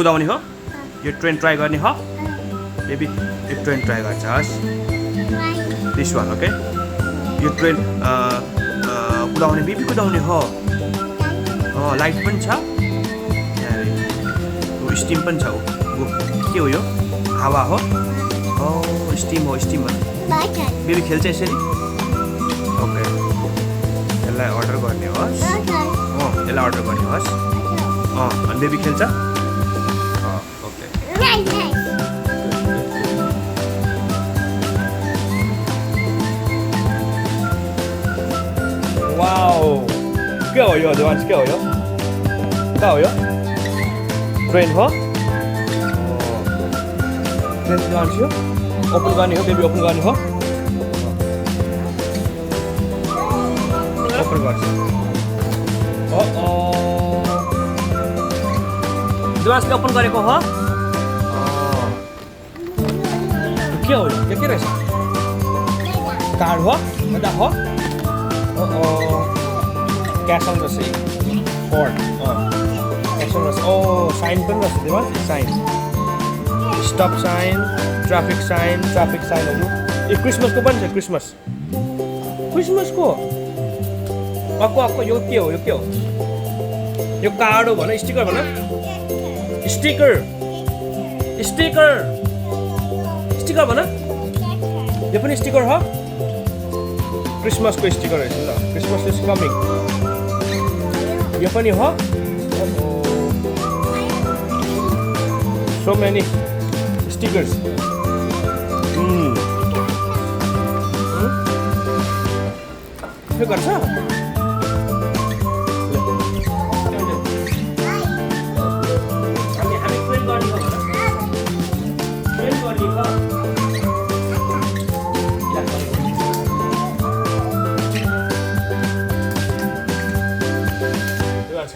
कुदाउने हो यो ट्रेन ट्राई गर्ने हो बेबी यो ट्रेन ट्राई गर्छ हस् दिस वान ओके यो ट्रेन कुदाउने बेबी कुदाउने हो लाइट पनि छ स्टिम पनि छ के हो यो हावा हो स्टिम हो बेबी खेल्छ यसरी ओके यसलाई अर्डर गर्ने होस् यसलाई अर्डर गर्ने होस् अनि बेबी खेल्छ ओके वाउ के हो यो देवान्स के हो यो ट्रेन हो ट्रेन देवान्स यो ओपन गर्ने हो बेबी ओपन गर्ने हो ओपन गर्छ देवान्सले ओपन गरेको हो के हो यो के रहेछ कार्ड हो दादा हो क्यास अन रहेछ कोड क्यास अन रहेछ साइन पनि रहेछ देवान्स साइन स्टप साइन ट्राफिक साइनहरू यो क्रिसमसको पनि छ क्रिसमसको अक्को यो के हो यो कार्ड हो भन स्टिकर भन स्टिकर भन यो पनि स्टिकर हो क्रिसमसको स्टिकर रहेछ ल क्रिसमस इज कमिङ यो पनि हो सो मेनी स्टिकर्स के गर्छ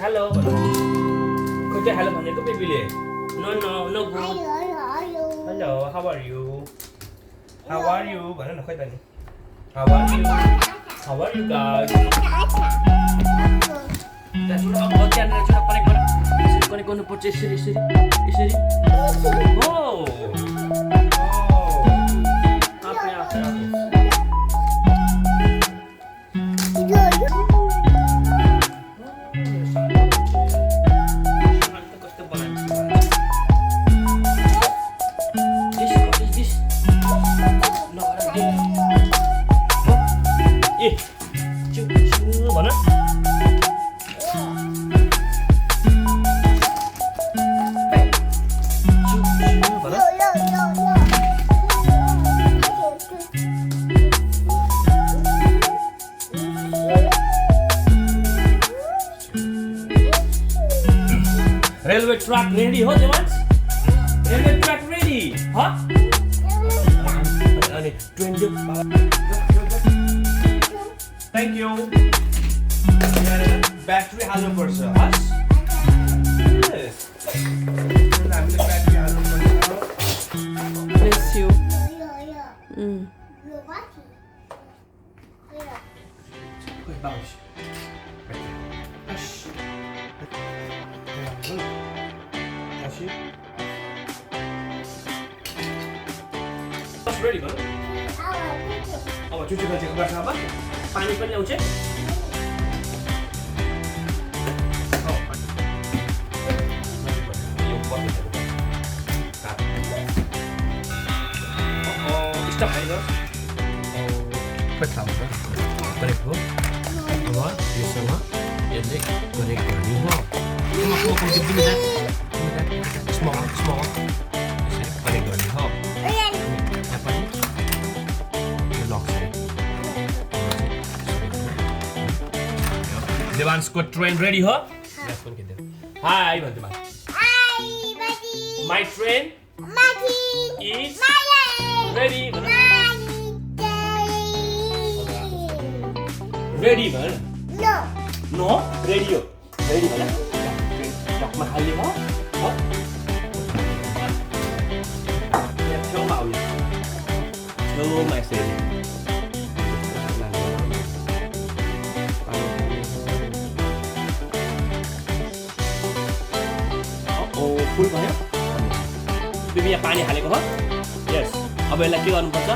हेलो खोइ हेलो भनेको बेबीले no good hello how are you भन न खोइ त नि हाउ आर यु गाइस अब त्यहाँनिर चाहिँ कनेक्ट गर्नुपर्छ यसरी भन रेलवे ट्रैक रेडी हो देवान्स रेलवे ट्रैक रेडी ह अनि ट्रेन जो थ्याङ्क यू ब्याट्री हाल्नुपर्छ हस् हामीले ब्याट्री हाल्नुपर्छ Bless you. खोइ बाउस रेडी भयो अब चुचु खल्चेको गर्छ अब पानी पनि ल्याउँछ स्टप हाइदर्स खोइ थाहा हुन्छ कनेक्ट हो अब योसँग यसले कनेक्ट गर्ने हो स्मल कनेक्ट गर्ने हो देवान्सको ट्रेन रेडी हो हाई भन्छु my train is ready ready भन नो रेडियो रेडी भन टकमा खाली हो छेउमा आउयो छेउमा यसरी फुल भयो बेबी यहाँ पानी हालेको हो यस अब यसलाई के गर्नुपर्छ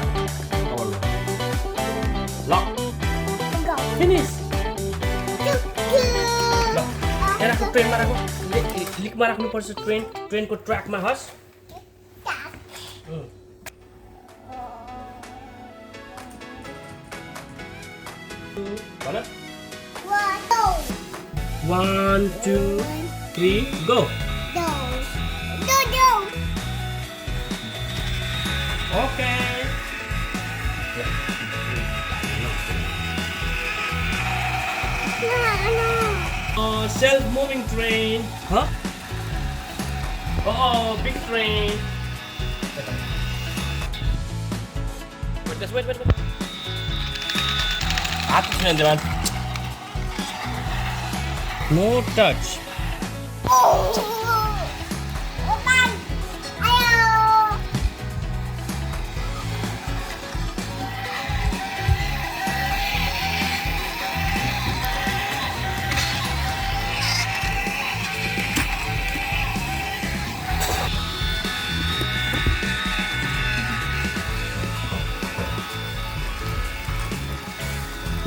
ल फिनिस ल यहाँ राख्नु ट्रेनमा राख्नु लिकमा राख्नुपर्छ ट्रेनको ट्र्याकमा हस् भन 1 2 3 go okay self-moving train huh oh big train wait happy friend man no touch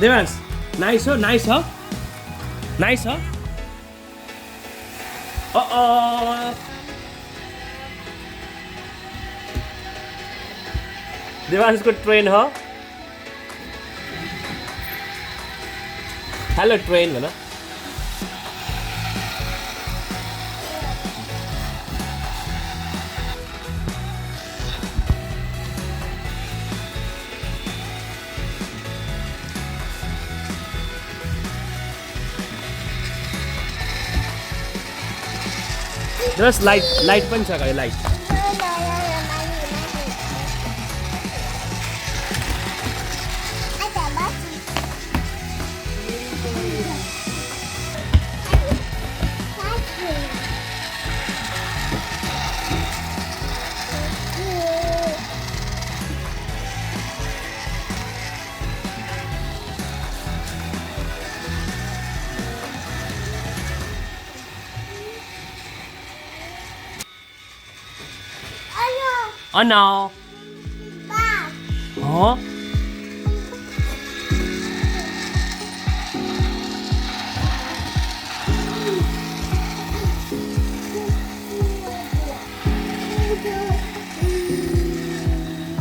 Devance, nice huh? Nice huh? Uh-oh. Devance को train huh? Hello train भन Just light पनि छ गाई light Oh no. Huh?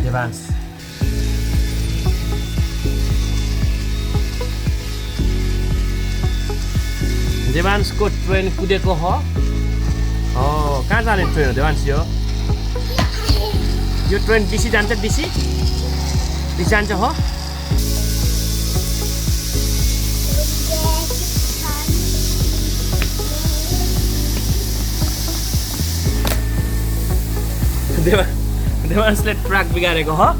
Devance. Devance को train कुदेको हो कहाँ जाने ट्रेन हो Devance यो ट्रेन डिसी जान्छ डिसी जान्छ हो देवांशले ट्र्याक बिगारेको हो